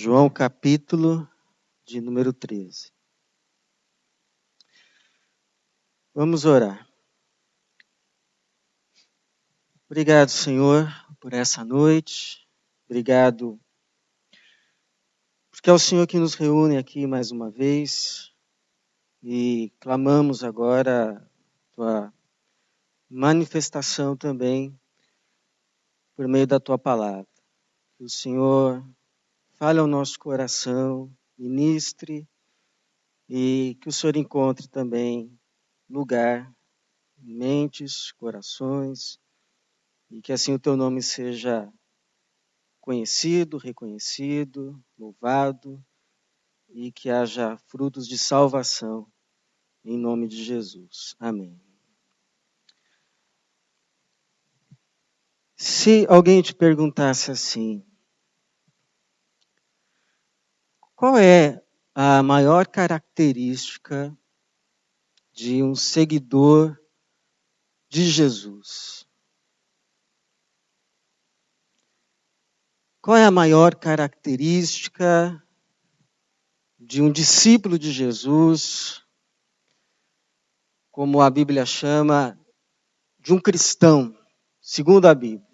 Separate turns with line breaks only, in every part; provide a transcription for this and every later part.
João capítulo de número 13. Vamos orar. Obrigado, Senhor, por essa noite. Obrigado, porque é o Senhor que nos reúne aqui mais uma vez e clamamos agora a Tua manifestação também por meio da Tua palavra. Que o Senhor fale ao nosso coração, ministre e que o Senhor encontre também lugar, mentes, corações, e que assim o Teu nome seja conhecido, reconhecido, louvado, e que haja frutos de salvação, em nome de Jesus. Amém. Se alguém te perguntasse assim, qual é a maior característica de um seguidor de Jesus? Qual é a maior característica de um discípulo de Jesus, como a Bíblia chama, de um cristão, segundo a Bíblia?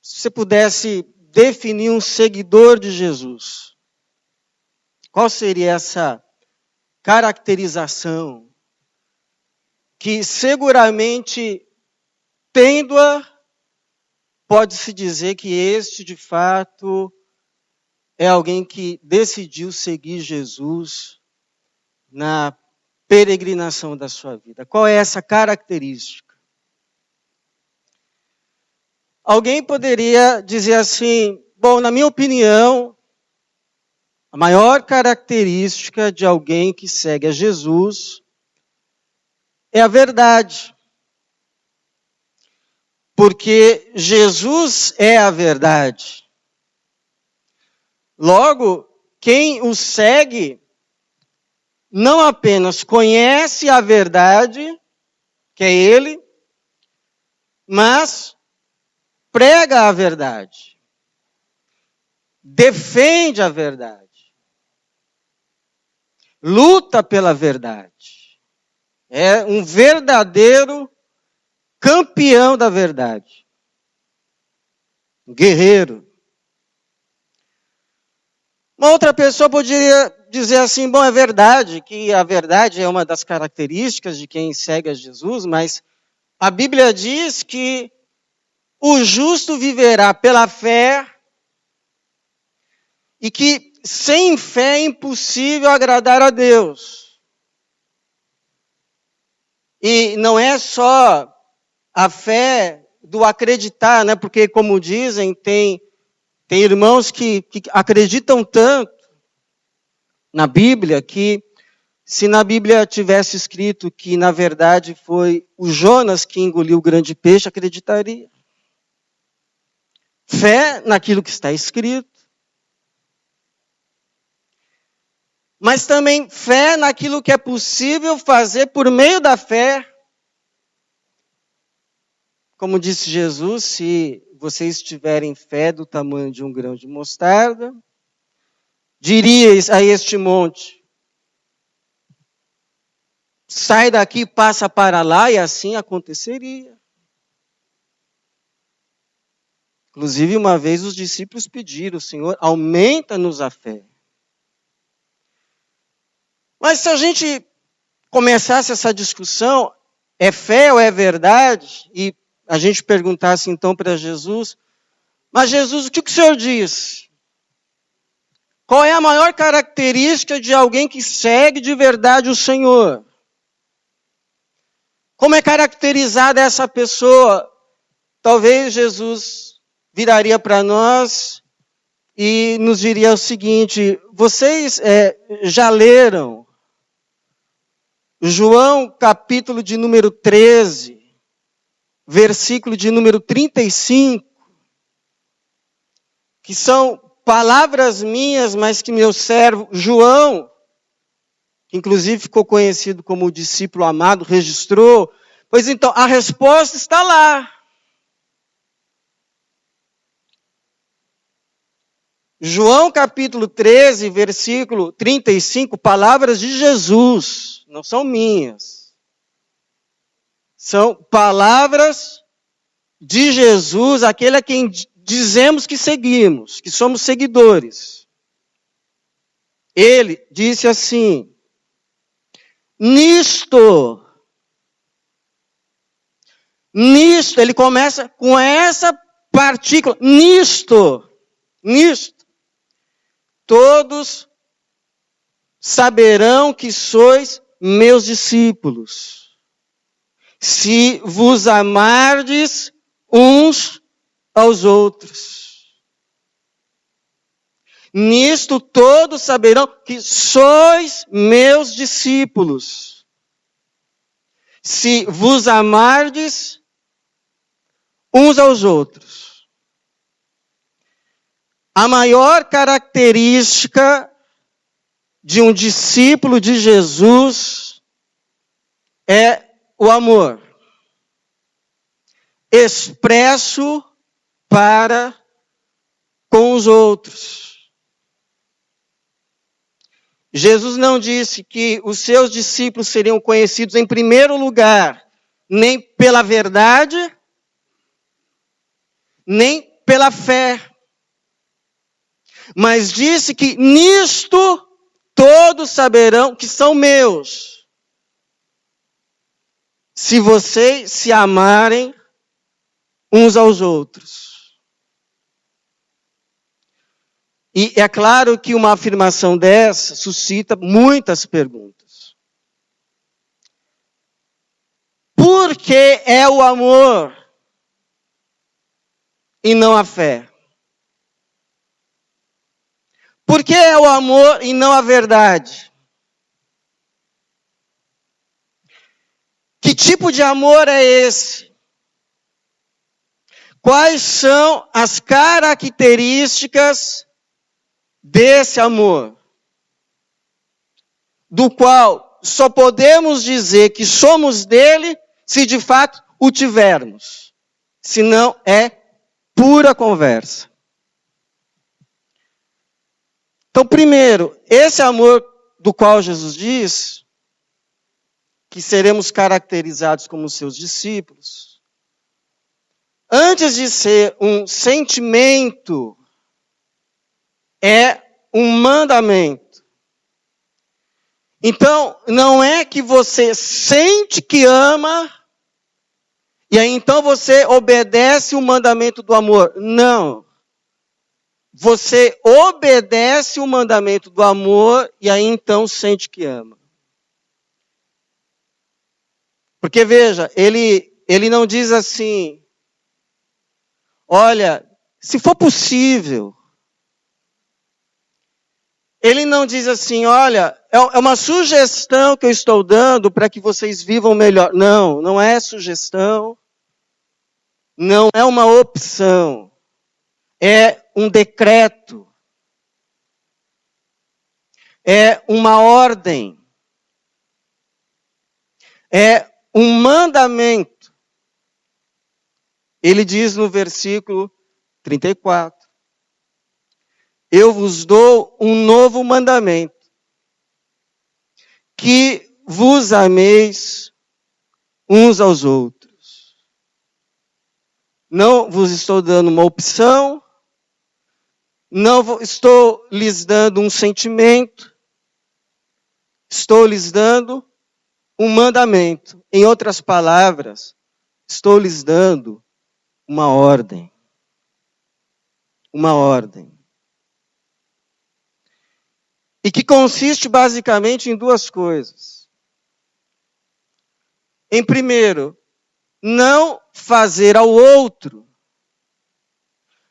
Se você pudesse definir um seguidor de Jesus, qual seria essa caracterização que seguramente, tendo-a, pode-se dizer que este, de fato, é alguém que decidiu seguir Jesus na peregrinação da sua vida? Qual é essa característica? Alguém poderia dizer assim, bom, na minha opinião, a maior característica de alguém que segue a Jesus é a verdade. Porque Jesus é a verdade. Logo, quem o segue não apenas conhece a verdade, que é Ele, mas prega a verdade, defende a verdade, luta pela verdade. É um verdadeiro campeão da verdade, um guerreiro. Uma outra pessoa poderia dizer assim, bom, é verdade que a verdade é uma das características de quem segue a Jesus, mas a Bíblia diz que o justo viverá pela fé e que sem fé é impossível agradar a Deus. E não é só a fé do acreditar, né? Porque, como dizem, tem irmãos que acreditam tanto na Bíblia que, se na Bíblia tivesse escrito que, na verdade, foi o Jonas que engoliu o grande peixe, acreditaria. Fé naquilo que está escrito. Mas também fé naquilo que é possível fazer por meio da fé. Como disse Jesus, se vocês tiverem fé do tamanho de um grão de mostarda, diríeis a este monte, sai daqui, passa para lá, e assim aconteceria. Inclusive, uma vez os discípulos pediram, Senhor, aumenta-nos a fé. Mas se a gente começasse essa discussão, é fé ou é verdade? E a gente perguntasse então para Jesus, mas Jesus, o que o Senhor diz? Qual é a maior característica de alguém que segue de verdade o Senhor? Como é caracterizada essa pessoa? Talvez Jesus viraria para nós e nos diria o seguinte, vocês já leram João capítulo de número 13, versículo de número 35, que são palavras minhas, mas que meu servo João, que inclusive ficou conhecido como o discípulo amado, registrou. Pois então, a resposta está lá. João capítulo 13, versículo 35, palavras de Jesus, não são minhas. São palavras de Jesus, aquele a quem dizemos que seguimos, que somos seguidores. Ele disse assim: nisto, ele começa com essa partícula, nisto, todos saberão que sois meus discípulos, se vos amardes uns aos outros. Nisto todos saberão que sois meus discípulos, se vos amardes uns aos outros. A maior característica de um discípulo de Jesus é o amor, expresso para com os outros. Jesus não disse que os seus discípulos seriam conhecidos em primeiro lugar, nem pela verdade, nem pela fé. Mas disse que nisto todos saberão que são meus, se vocês se amarem uns aos outros. E é claro que uma afirmação dessa suscita muitas perguntas. Por que é o amor e não a fé? Por que é o amor e não a verdade? Que tipo de amor é esse? Quais são as características desse amor? Do qual só podemos dizer que somos dele se de fato o tivermos. Senão é pura conversa. Então, primeiro, esse amor do qual Jesus diz que seremos caracterizados como seus discípulos, antes de ser um sentimento, é um mandamento. Então, não é que você sente que ama, e aí então você obedece o mandamento do amor. Não. Você obedece o mandamento do amor e aí então sente que ama. Porque veja, ele não diz assim, olha, se for possível. Ele não diz assim, olha, é uma sugestão que eu estou dando para que vocês vivam melhor. Não, não é sugestão, não é uma opção, é um decreto. É uma ordem, é um mandamento. Ele diz no versículo 34, eu vos dou um novo mandamento, que vos ameis uns aos outros. Não vos estou dando uma opção, não estou lhes dando um sentimento, estou lhes dando um mandamento. Em outras palavras, estou lhes dando uma ordem. Uma ordem. E que consiste basicamente em duas coisas. Em primeiro, não fazer ao outro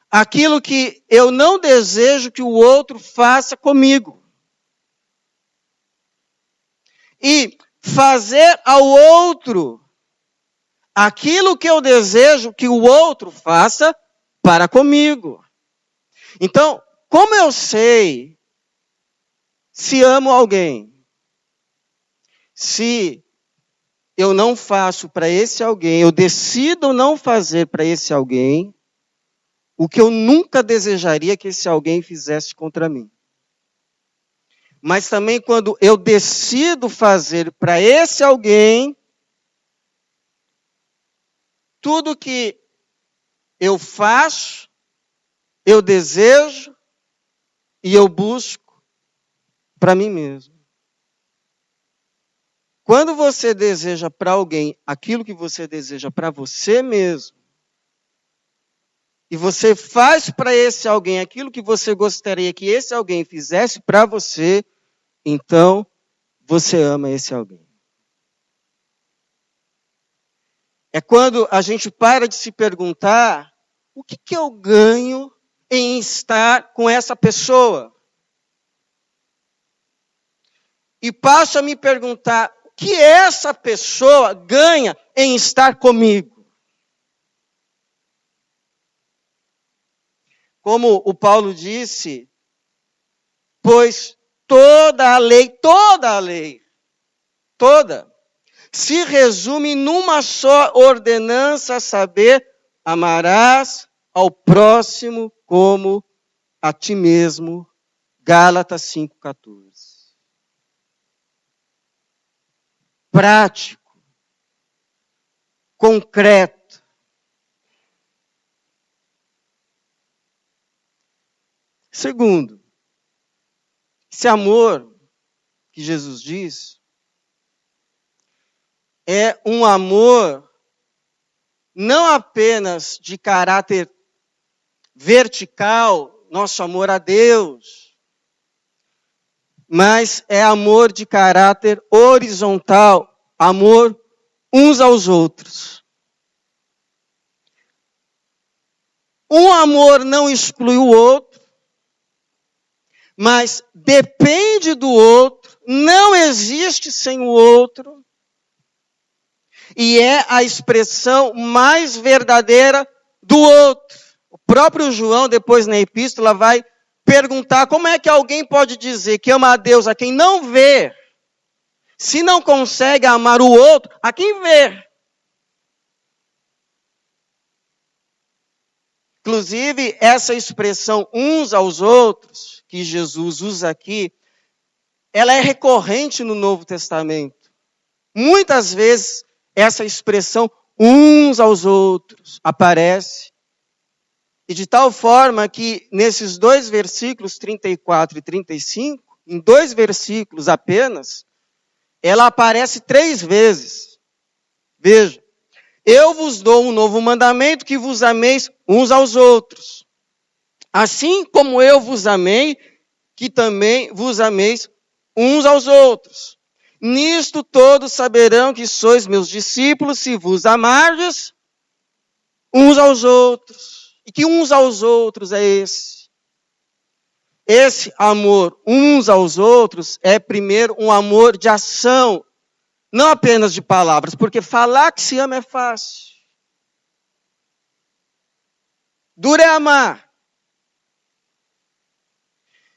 aquilo que eu não desejo que o outro faça comigo. E fazer ao outro aquilo que eu desejo que o outro faça para comigo. Então, como eu sei se amo alguém? Se eu não faço para esse alguém, eu decido não fazer para esse alguém o que eu nunca desejaria que esse alguém fizesse contra mim. Mas também quando eu decido fazer para esse alguém tudo que eu faço, eu desejo e eu busco para mim mesmo. Quando você deseja para alguém aquilo que você deseja para você mesmo, e você faz para esse alguém aquilo que você gostaria que esse alguém fizesse para você, então você ama esse alguém. É quando a gente para de se perguntar o que eu ganho em estar com essa pessoa. E passo a me perguntar o que essa pessoa ganha em estar comigo. Como o Paulo disse, pois toda a lei, se resume numa só ordenança, a saber, amarás ao próximo como a ti mesmo. Gálatas 5,14. Prático, concreto. Segundo, esse amor que Jesus diz é um amor não apenas de caráter vertical, nosso amor a Deus, mas é amor de caráter horizontal, amor uns aos outros. Um amor não exclui o outro, mas depende do outro, não existe sem o outro, e é a expressão mais verdadeira do outro. O próprio João, depois na epístola, vai perguntar como é que alguém pode dizer que ama a Deus a quem não vê, se não consegue amar o outro a quem vê. Inclusive, essa expressão uns aos outros, que Jesus usa aqui, ela é recorrente no Novo Testamento. Muitas vezes, essa expressão uns aos outros aparece. E de tal forma que nesses dois versículos, 34 e 35, em dois versículos apenas, ela aparece 3 vezes. Veja, eu vos dou um novo mandamento, que vos ameis uns aos outros. Assim como eu vos amei, que também vos ameis uns aos outros. Nisto todos saberão que sois meus discípulos, se vos amardes uns aos outros. E que uns aos outros é esse? Esse amor uns aos outros é primeiro um amor de ação, não apenas de palavras, porque falar que se ama é fácil. Duro é amar.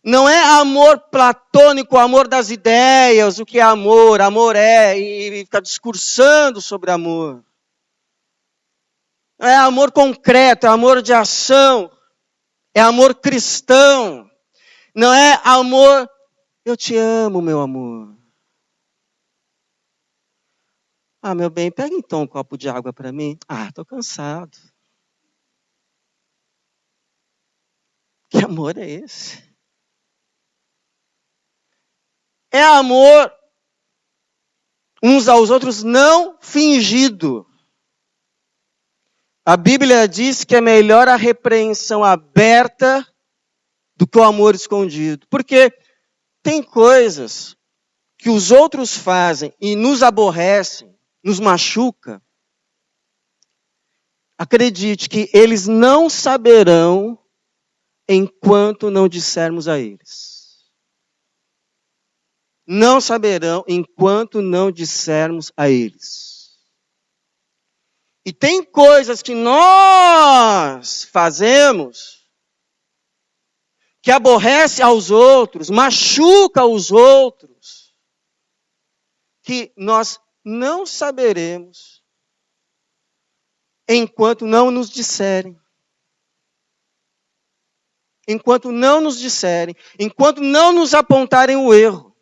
Não é amor platônico, amor das ideias, o que é amor, amor é, e ficar discursando sobre amor. É amor concreto, é amor de ação, é amor cristão. Não é amor, eu te amo, meu amor. Ah, meu bem, pega então um copo de água para mim. Ah, estou cansado. Que amor é esse? É amor uns aos outros não fingido. A Bíblia diz que é melhor a repreensão aberta do que o amor escondido. Porque tem coisas que os outros fazem e nos aborrecem, nos machuca. Acredite que eles não saberão enquanto não dissermos a eles. Não saberão enquanto não dissermos a eles. E tem coisas que nós fazemos que aborrece aos outros, machuca os outros, que nós não saberemos enquanto não nos disserem. enquanto não nos disserem, enquanto não nos apontarem o erro.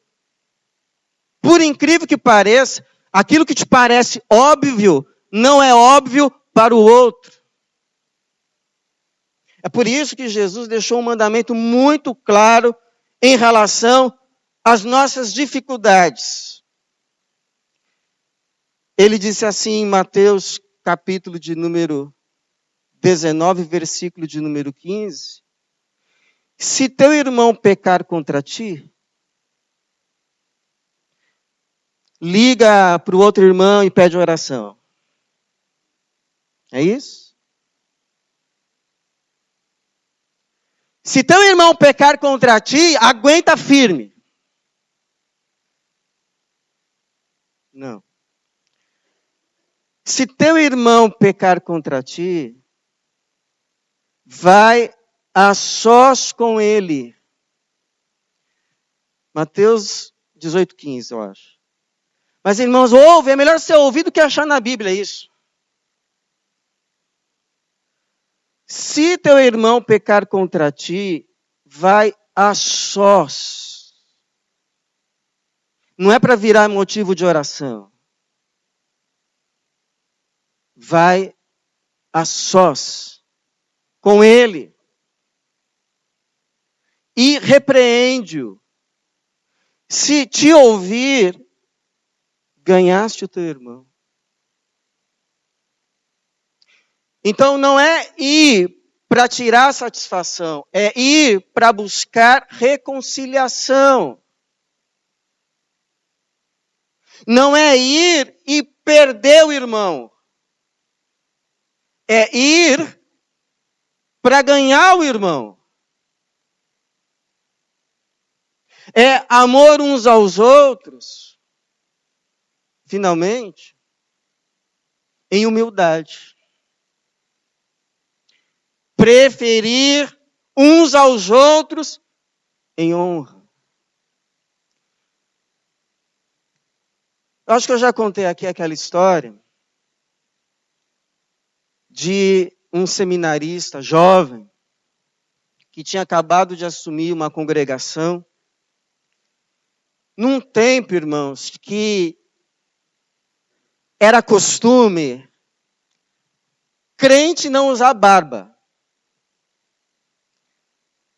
Por incrível que pareça, aquilo que te parece óbvio, não é óbvio para o outro. É por isso que Jesus deixou um mandamento muito claro em relação às nossas dificuldades. Ele disse assim em Mateus, capítulo de número 19, versículo de número 15. Se teu irmão pecar contra ti, liga para o outro irmão e pede oração. É isso? Se teu irmão pecar contra ti, aguenta firme. Não. Se teu irmão pecar contra ti, vai a sós com ele. Mateus 18:15, eu acho. Mas, irmãos, ouve, é melhor você ouvir do que achar na Bíblia isso. Se teu irmão pecar contra ti, vai a sós. Não é para virar motivo de oração. Vai a sós com ele e repreende-o. Se te ouvir, ganhaste o teu irmão. Então não é ir para tirar satisfação, é ir para buscar reconciliação. Não é ir e perder o irmão. É ir para ganhar o irmão. É amor uns aos outros, finalmente, em humildade. Preferir uns aos outros em honra. Eu acho que eu já contei aqui aquela história de um seminarista jovem que tinha acabado de assumir uma congregação. Num tempo, irmãos, que era costume crente não usar barba.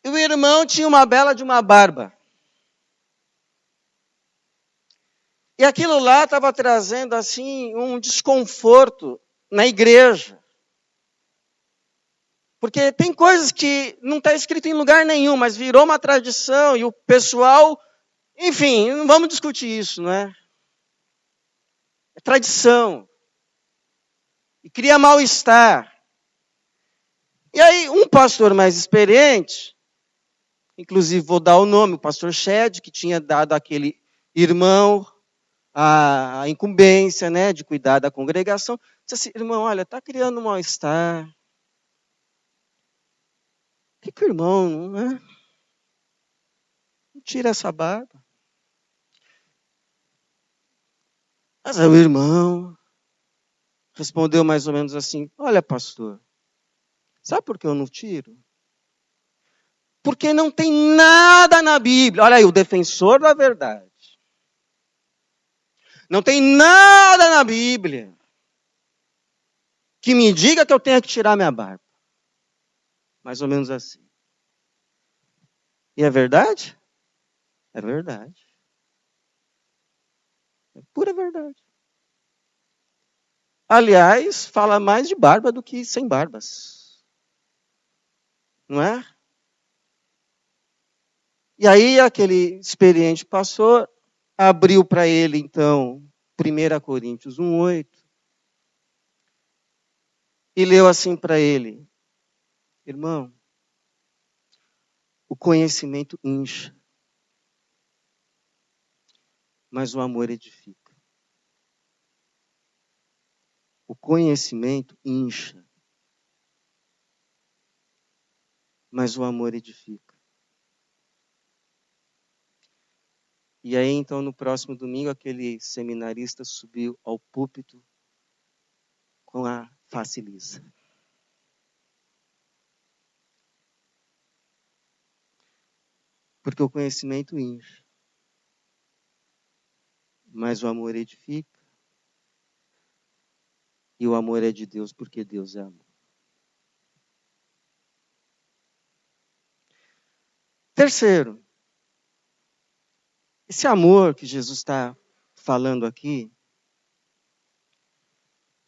E o irmão tinha uma bela de uma barba. E aquilo lá estava trazendo assim um desconforto na igreja. Porque tem coisas que não está escrito em lugar nenhum, mas virou uma tradição e o pessoal, enfim, não vamos discutir isso, não é? É tradição. E cria mal-estar. E aí um pastor mais experiente, inclusive vou dar o nome, o pastor Shed, que tinha dado àquele irmão a incumbência, né, de cuidar da congregação, disse assim: irmão, olha, está criando um mal-estar. Por que o irmão não tira essa barba? Mas aí o irmão respondeu mais ou menos assim: olha, pastor, sabe por que eu não tiro? Porque não tem nada na Bíblia. Olha aí, o defensor da verdade. Não tem nada na Bíblia que me diga que eu tenho que tirar minha barba. Mais ou menos assim. E é verdade? É verdade. É pura verdade. Aliás, fala mais de barba do que sem barbas. Não é? E aí aquele experiente pastor abriu para ele, então, 1 Coríntios 1:8. E leu assim para ele: irmão, o conhecimento incha, mas o amor edifica. O conhecimento incha, mas o amor edifica. E aí, então, no próximo domingo, aquele seminarista subiu ao púlpito com a face lisa. porque o conhecimento incha. Mas o amor edifica. E o amor é de Deus, porque Deus é amor. Terceiro, esse amor que Jesus está falando aqui,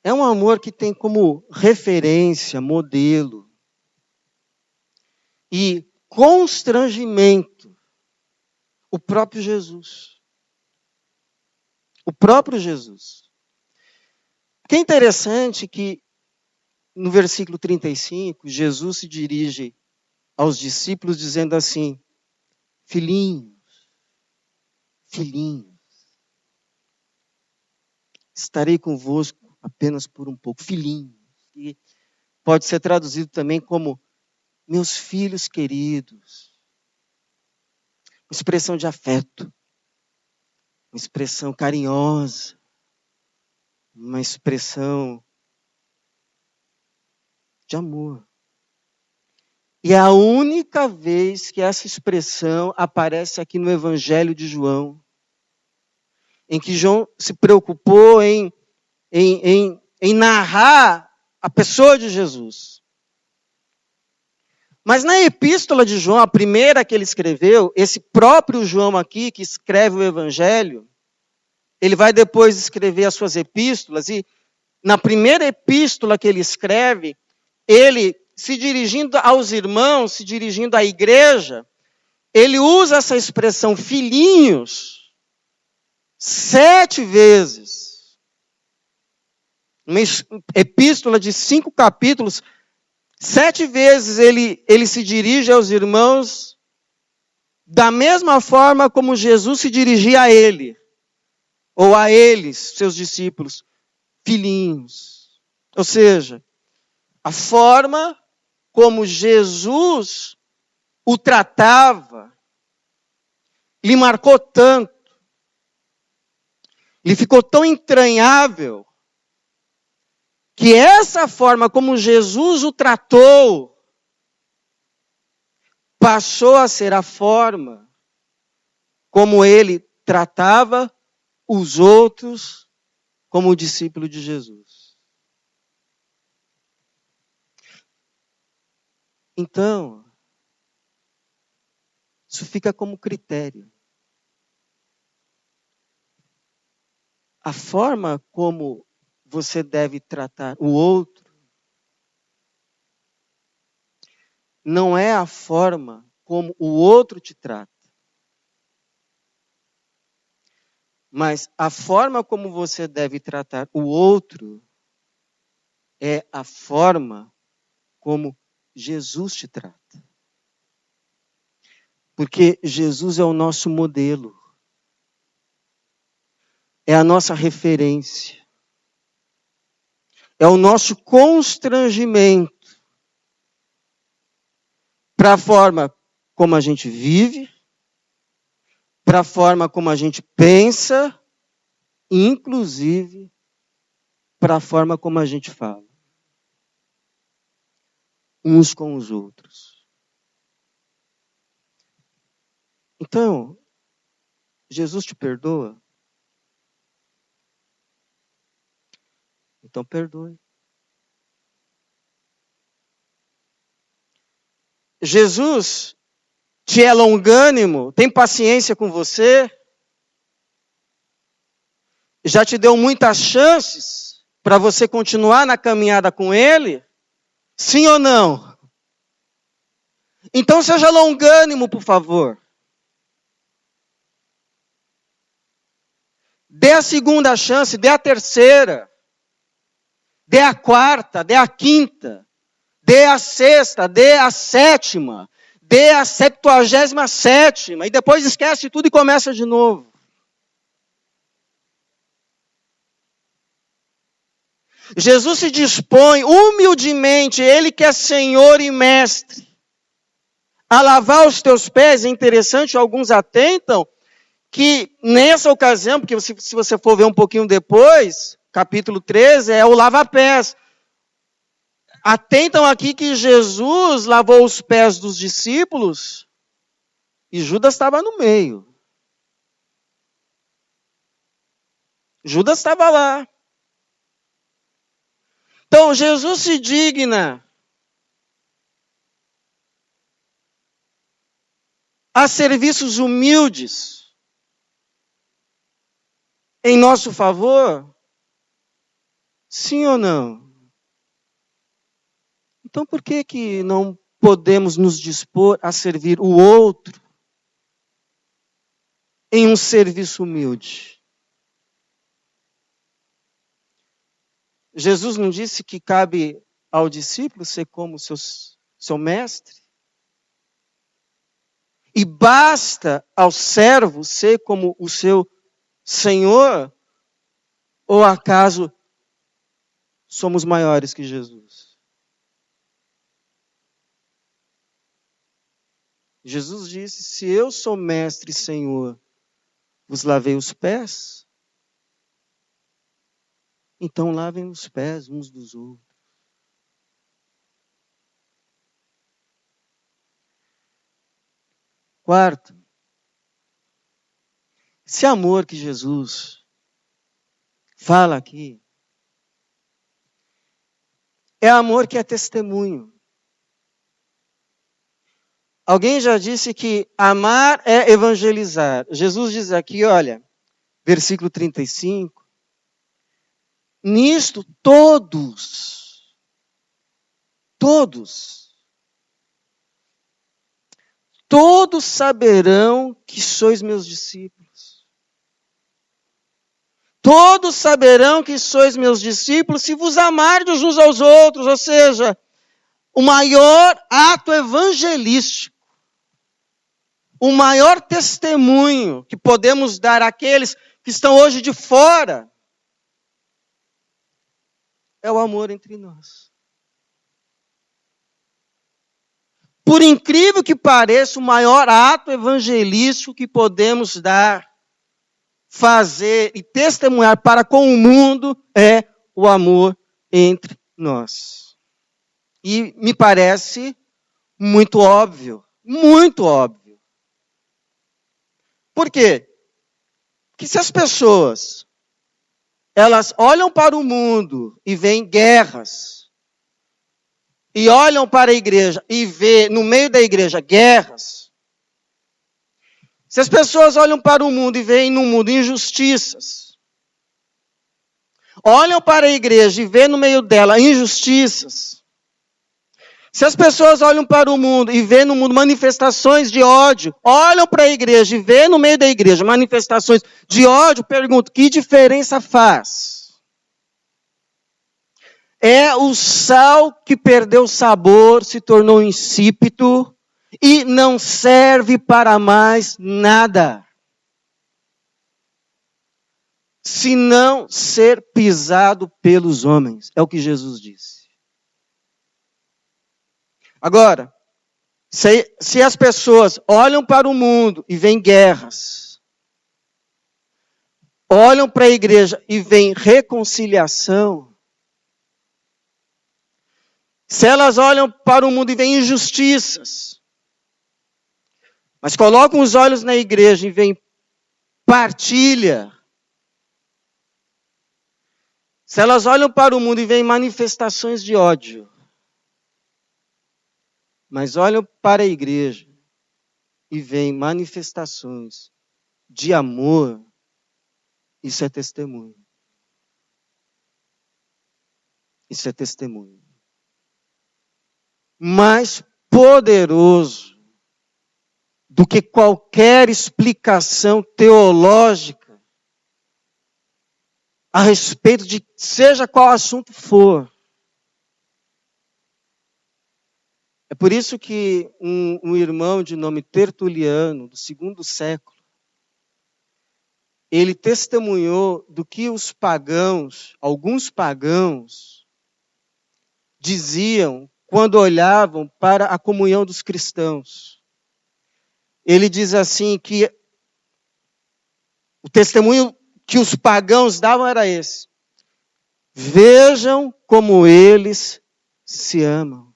é um amor que tem como referência, modelo e constrangimento o próprio Jesus. O próprio Jesus. O que é interessante que no versículo 35, Jesus se dirige aos discípulos dizendo assim: filhinhos, filhinhos, estarei convosco apenas por um pouco. Filhinhos. E pode ser traduzido também como meus filhos queridos. Uma expressão de afeto. Uma expressão carinhosa. Uma expressão de amor. E é a única vez que essa expressão aparece aqui no Evangelho de João, em que João se preocupou em narrar a pessoa de Jesus. Mas na epístola de João, a primeira que ele escreveu, esse próprio João aqui, que escreve o Evangelho, ele vai depois escrever as suas epístolas, e na primeira epístola que ele escreve, ele, se dirigindo aos irmãos, se dirigindo à igreja, ele usa essa expressão filhinhos 7 vezes. Uma epístola de 5 capítulos, 7 vezes ele se dirige aos irmãos da mesma forma como Jesus se dirigia a ele, ou a eles, seus discípulos, filhinhos. Ou seja, a forma como Jesus o tratava lhe marcou tanto, lhe ficou tão entranhável, que essa forma como Jesus o tratou passou a ser a forma como ele tratava os outros como discípulo de Jesus. Então, isso fica como critério. A forma como você deve tratar o outro não é a forma como o outro te trata. Mas a forma como você deve tratar o outro é a forma como Jesus te trata. Porque Jesus é o nosso modelo. É a nossa referência. É o nosso constrangimento para a forma como a gente vive, para a forma como a gente pensa, inclusive para a forma como a gente fala. Uns com os outros. Então, Jesus te perdoa? Então perdoe. Jesus te é longânimo, tem paciência com você, já te deu muitas chances para você continuar na caminhada com Ele? Sim ou não? Então seja longânimo, por favor. Dê a segunda chance, dê a terceira, dê a quarta, dê a quinta, dê a sexta, dê a sétima, dê a 77ª, e depois esquece tudo e começa de novo. Jesus se dispõe humildemente, Ele que é Senhor e Mestre, a lavar os teus pés. É interessante, alguns atentam que nessa ocasião, porque se você for ver um pouquinho depois, capítulo 13, é o lava-pés. Atentam aqui que Jesus lavou os pés dos discípulos E Judas estava no meio. Judas estava lá. Então, Jesus se digna a serviços humildes em nosso favor? Sim ou não? Então, por que não podemos nos dispor a servir o outro em um serviço humilde? Jesus não disse que cabe ao discípulo ser como seu mestre? E basta ao servo ser como o seu senhor? Ou acaso somos maiores que Jesus? Jesus disse: se eu sou mestre e senhor, vos lavei os pés, então lavem os pés uns dos outros. Quarto, esse amor que Jesus fala aqui é amor que é testemunho. Alguém já disse que amar é evangelizar. Jesus diz aqui, olha, versículo 35, nisto todos saberão que sois meus discípulos. Todos saberão que sois meus discípulos se vos amardes uns aos outros. Ou seja, o maior ato evangelístico, o maior testemunho que podemos dar àqueles que estão hoje de fora é o amor entre nós. Por incrível que pareça, o maior ato evangelístico que podemos dar, fazer e testemunhar para com o mundo é o amor entre nós. E me parece muito óbvio. Muito óbvio. Por quê? Porque se as pessoas elas olham para o mundo e veem guerras, e olham para a igreja e vê no meio da igreja guerras, se as pessoas olham para o mundo e veem no mundo injustiças, olham para a igreja e vê no meio dela injustiças, se as pessoas olham para o mundo e vê no mundo manifestações de ódio, olham para a igreja e vê no meio da igreja manifestações de ódio, pergunto, que diferença faz? É o sal que perdeu o sabor, se tornou insípido e não serve para mais nada, senão ser pisado pelos homens. É o que Jesus disse. Agora, se as pessoas olham para o mundo e veem guerras, olham para a igreja e veem reconciliação, se elas olham para o mundo e veem injustiças, mas colocam os olhos na igreja e veem partilha, se elas olham para o mundo e veem manifestações de ódio, mas olham para a igreja e veem manifestações de amor, isso é testemunho. Isso é testemunho. Mais poderoso do que qualquer explicação teológica a respeito de seja qual assunto for. É por isso que um irmão de nome Tertuliano, do 2º século, ele testemunhou do que os pagãos, alguns pagãos, diziam quando olhavam para a comunhão dos cristãos. Ele diz assim que o testemunho que os pagãos davam era esse: vejam como eles se amam,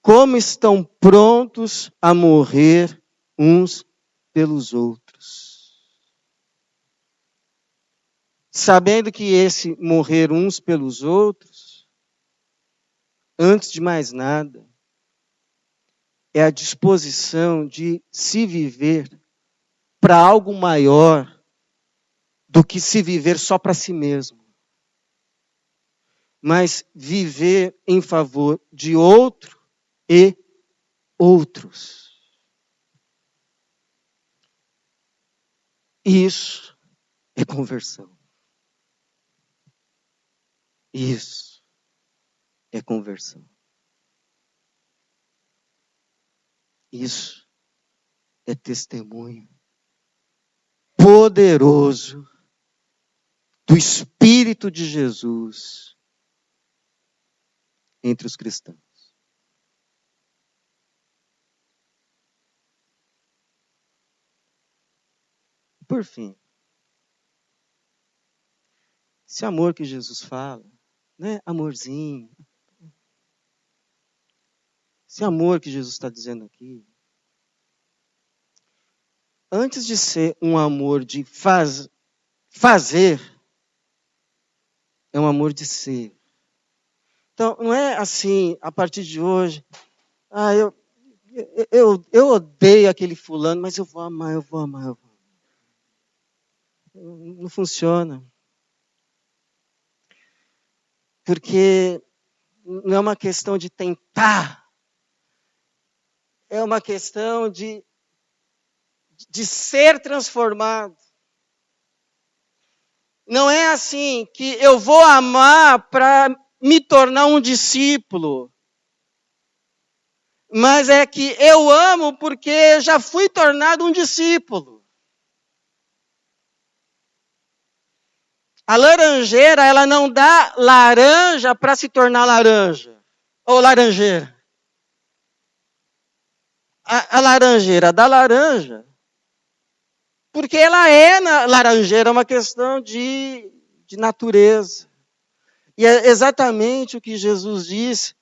como estão prontos a morrer uns pelos outros. Sabendo que esse morrer uns pelos outros, antes de mais nada, é a disposição de se viver para algo maior do que se viver só para si mesmo. Mas viver em favor de outro e outros. Isso é conversão. Isso é conversão. Isso é testemunho poderoso do Espírito de Jesus entre os cristãos. Por fim, esse amor que Jesus fala, né? Amorzinho. Esse amor que Jesus está dizendo aqui, antes de ser um amor de fazer, é um amor de ser. Então, não é assim, a partir de hoje, eu odeio aquele fulano, mas eu vou amar. Não funciona. Porque não é uma questão de tentar, é uma questão de ser transformado. Não é assim que eu vou amar para me tornar um discípulo. Mas é que eu amo porque já fui tornado um discípulo. A laranjeira, ela não dá laranja para se tornar laranja. Ou laranjeira. A laranjeira dá laranja porque ela é laranjeira, é uma questão de natureza. E é exatamente o que Jesus diz,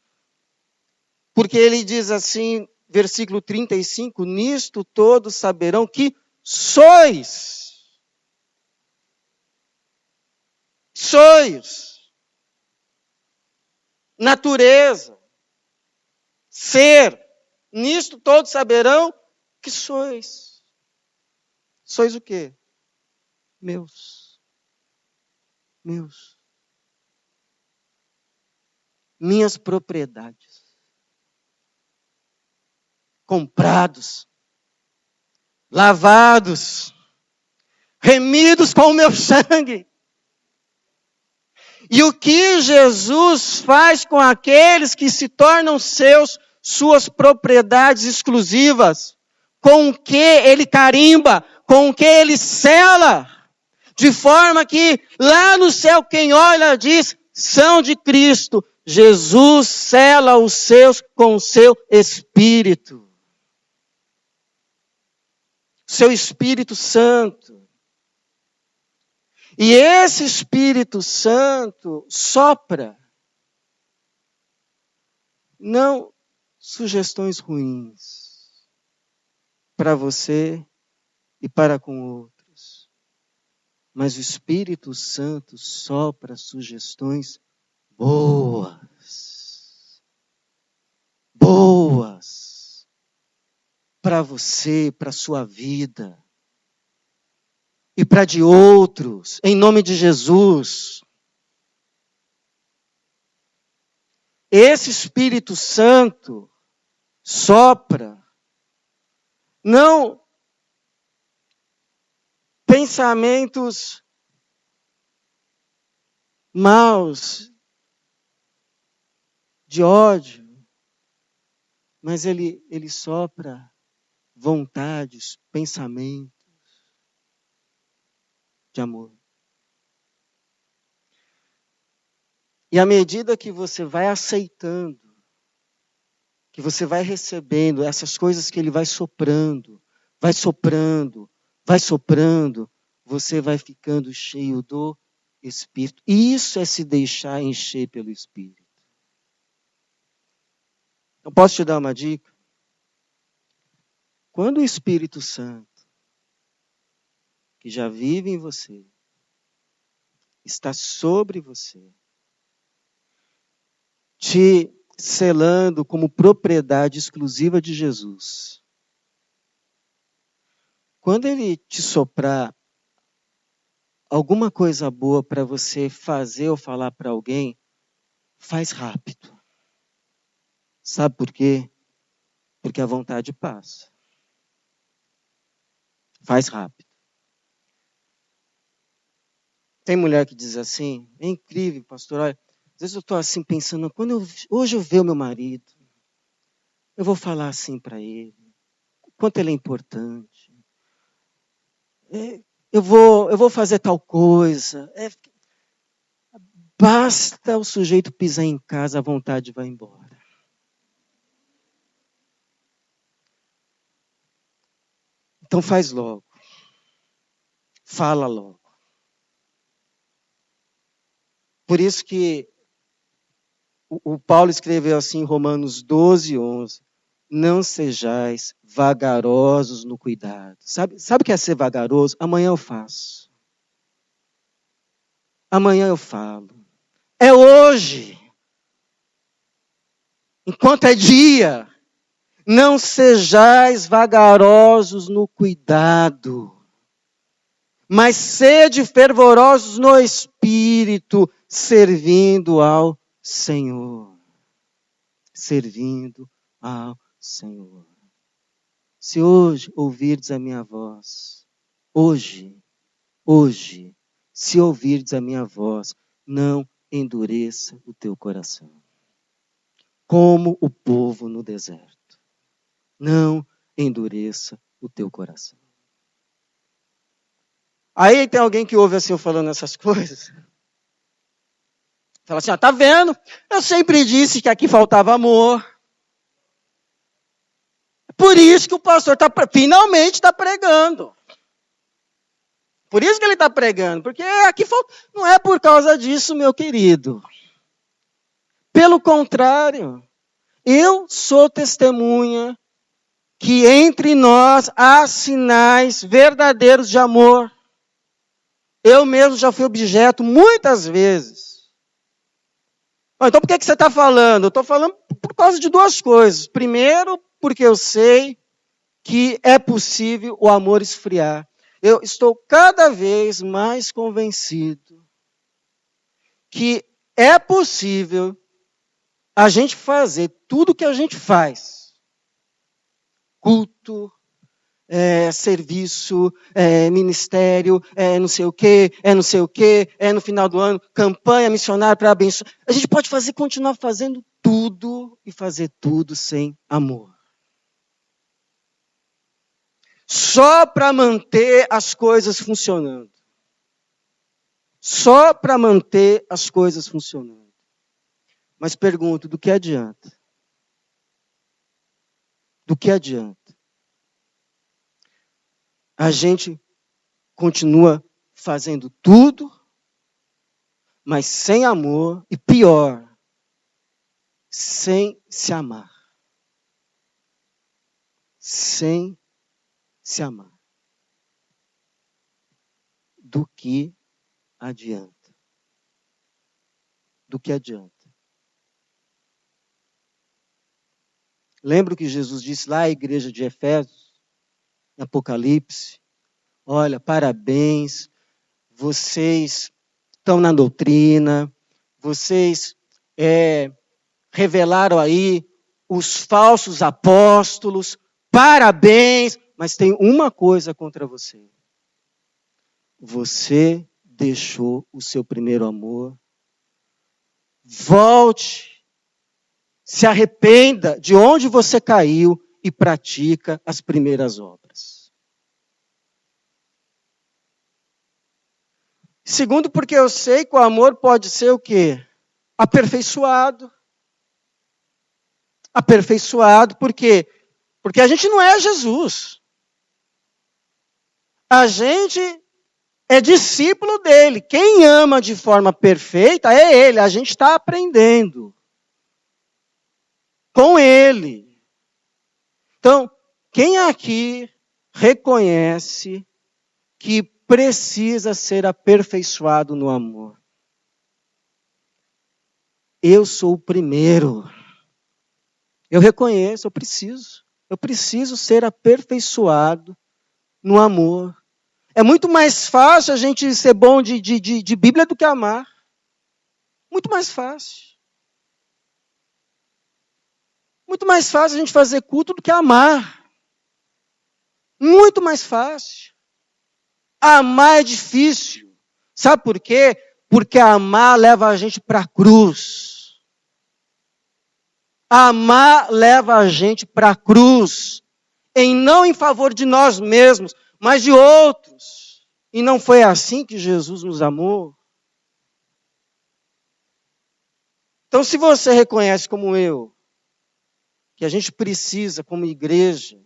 porque ele diz assim, versículo 35, nisto todos saberão que sois natureza, ser. Nisto todos saberão que sois. Sois o quê? Meus. Minhas propriedades. Comprados. Lavados. Remidos com o meu sangue. E o que Jesus faz com aqueles que se tornam suas propriedades exclusivas? Com o que ele carimba? Com o que ele sela? De forma que lá no céu quem olha diz, são de Cristo. Jesus sela os seus com o seu Espírito. Seu Espírito Santo. E esse Espírito Santo sopra, não sugestões ruins para você e para com outros, mas o Espírito Santo sopra sugestões boas para você, para a sua vida. E para de outros, em nome de Jesus. Esse Espírito Santo sopra, não pensamentos maus, de ódio, mas ele sopra vontades, pensamentos de amor. E à medida que você vai aceitando, que você vai recebendo essas coisas que ele vai soprando, você vai ficando cheio do Espírito. Isso é se deixar encher pelo Espírito. Eu posso te dar uma dica? Quando o Espírito Santo, que já vive em você, está sobre você, te selando como propriedade exclusiva de Jesus. Quando ele te soprar alguma coisa boa para você fazer ou falar para alguém, faz rápido. Sabe por quê? Porque a vontade passa. Faz rápido. Tem mulher que diz assim, é incrível, pastor, olha, às vezes eu estou assim pensando, hoje eu ver o meu marido, eu vou falar assim para ele, o quanto ele é importante. Eu vou fazer tal coisa. Basta o sujeito pisar em casa, a vontade vai embora. Então faz logo. Fala logo. Por isso que o Paulo escreveu assim em Romanos 12, 11. Não sejais vagarosos no cuidado. Sabe o que é ser vagaroso? Amanhã eu faço. Amanhã eu falo. É hoje. Enquanto é dia. Não sejais vagarosos no cuidado, mas sede fervorosos no espírito, servindo ao Senhor. Servindo ao Senhor. Se hoje ouvirdes a minha voz, hoje, se ouvirdes a minha voz, não endureça o teu coração. Como o povo no deserto. Não endureça o teu coração. Aí tem alguém que ouve assim eu falando essas coisas. Fala assim, tá vendo? Eu sempre disse que aqui faltava amor. Por isso que o pastor finalmente está pregando. Por isso que ele está pregando. Porque aqui não é por causa disso, meu querido. Pelo contrário, eu sou testemunha que entre nós há sinais verdadeiros de amor. Eu mesmo já fui objeto muitas vezes. Então por que você está falando? Eu estou falando por causa de duas coisas. Primeiro, porque eu sei que é possível o amor esfriar. Eu estou cada vez mais convencido que é possível a gente fazer tudo o que a gente faz. Culto, serviço, ministério, não sei o quê, no final do ano, campanha missionária para abençoar. A gente pode continuar fazendo tudo e fazer tudo sem amor. Só para manter as coisas funcionando. Só para manter as coisas funcionando. Mas pergunto, do que adianta? Do que adianta? A gente continua fazendo tudo, mas sem amor e pior, sem se amar. Sem se amar. Do que adianta? Do que adianta? Lembra o que Jesus disse lá à igreja de Efésios, em Apocalipse? Olha, parabéns, vocês estão na doutrina, vocês revelaram aí os falsos apóstolos, parabéns, mas tem uma coisa contra você. Você deixou o seu primeiro amor. Volte, se arrependa de onde você caiu e pratica as primeiras obras. Segundo, porque eu sei que o amor pode ser o quê? Aperfeiçoado. Aperfeiçoado, por quê? Porque a gente não é Jesus. A gente é discípulo dele. Quem ama de forma perfeita é ele. A gente está aprendendo com ele. Então, Quem aqui reconhece que precisa ser aperfeiçoado no amor? Eu sou o primeiro. Eu reconheço, eu preciso. Eu preciso ser aperfeiçoado no amor. É muito mais fácil a gente ser bom de Bíblia do que amar. Muito mais fácil. Muito mais fácil a gente fazer culto do que amar. Muito mais fácil. Amar é difícil. Sabe por quê? Porque amar leva a gente para a cruz. Amar leva a gente para a cruz. Não em favor de nós mesmos, mas de outros. E não foi assim que Jesus nos amou. Então, se você reconhece como eu, que a gente precisa, como igreja,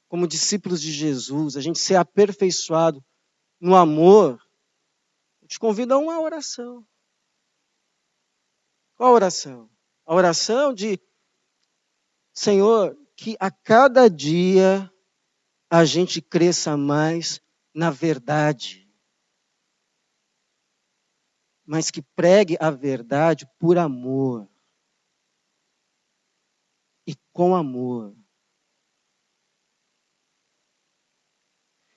como discípulos de Jesus, a gente ser aperfeiçoado no amor, eu te convido a uma oração. Qual a oração? A oração de, Senhor, que a cada dia a gente cresça mais na verdade, mas que pregue a verdade por amor e com amor.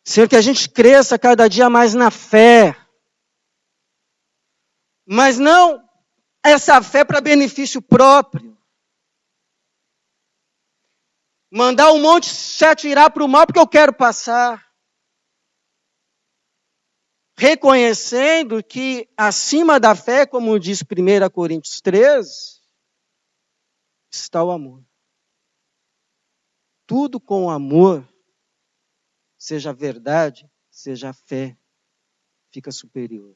Senhor, que a gente cresça cada dia mais na fé, mas não essa fé para benefício próprio. Mandar um monte se atirar para o mal porque eu quero passar. Reconhecendo que acima da fé, como diz 1 Coríntios 13, está o amor. Tudo com amor, seja a verdade, seja a fé, fica superior.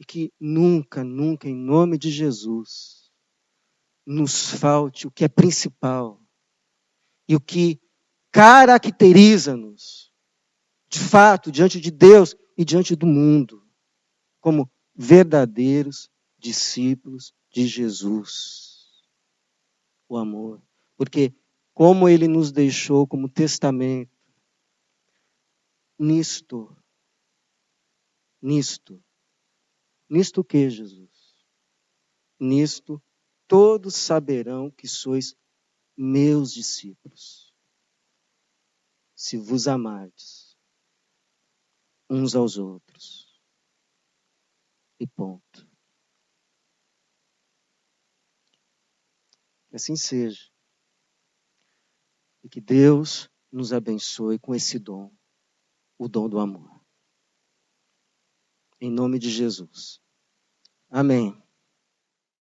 E que nunca, nunca, em nome de Jesus, nos falte o que é principal e o que caracteriza-nos, de fato, diante de Deus e diante do mundo, como verdadeiros discípulos de Jesus. O amor. Porque como ele nos deixou como testamento, nisto o que, Jesus? Nisto todos saberão que sois meus discípulos, se vos amardes uns aos outros. E ponto. Que assim seja. E que Deus nos abençoe com esse dom, o dom do amor. Em nome de Jesus. Amém.